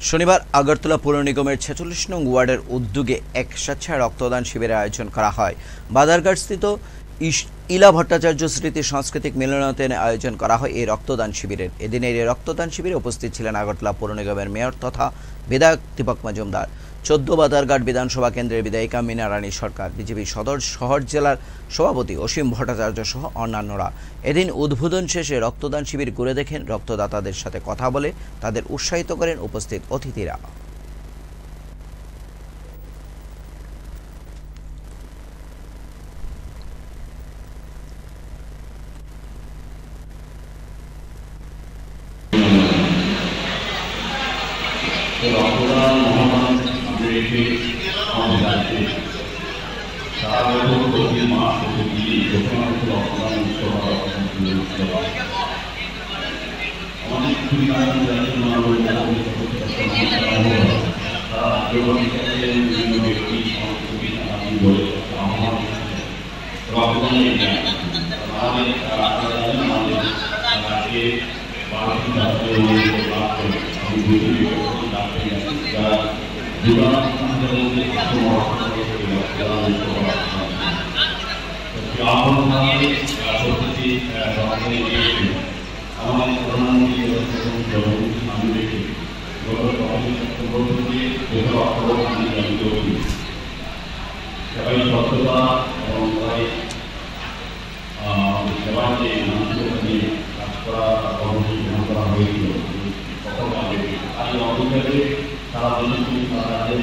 শনিবার আগরতলা পৌর নিগমের ৪৬ নং ওয়ার্ডের উদ্যোগে এক স্বেচ্ছায় রক্তদান শিবিরের আয়োজন করা হয়। বাজারঘাটস্থিত ইলা ভট্টাচার্য স্মৃতি সাংস্কৃতিক মিলনায়তনে আয়োজন করা হয় এই রক্তদান শিবিরের। এদিনের এই রক্তদান শিবিরে উপস্থিত ছিলেন আগরতলা পৌর নিগমের মেয়র তথা বিধায়ক দীপক মজুমদার, ১৪ বাজারঘাট বিধানসভা কেন্দ্রের বিধায়িকা মীনা রানী সরকার, বিজেপি সদর শহর জেলার সভাপতি অসীম ভট্টাচার্য সহ অন্যান্যরা। এদিন উদ্বোধন শেষে রক্তদান শিবির ঘুরে দেখেন, রক্তদাতাদের সাথে কথা বলে তাদের উৎসাহিত করেন উপস্থিত অতিথিরা। রক্তদান মহাদান আমাদের একটি আমাদের রাজ্যে সারা বছর প্রতি মাস প্রতি যখন রক্তদান উৎসব আমাদের খুবই তারা বিভিন্ন ব্যক্তি সংস্কৃতি বলে রক্তদানের আমাদের আমাদের রাজ্যে বাড়তি লাভ করে আমাদের প্রধানমন্ত্রী আমি দেখি সবাই স্বচ্ছতা এবং সবাই সেবার যে মানুষের নিয়ে কাজ করা কর্মসূচি গ্রহণ করা হয়েছিল সকল আজ অবস্থাতে সারা দেশে সারা রাজ্যের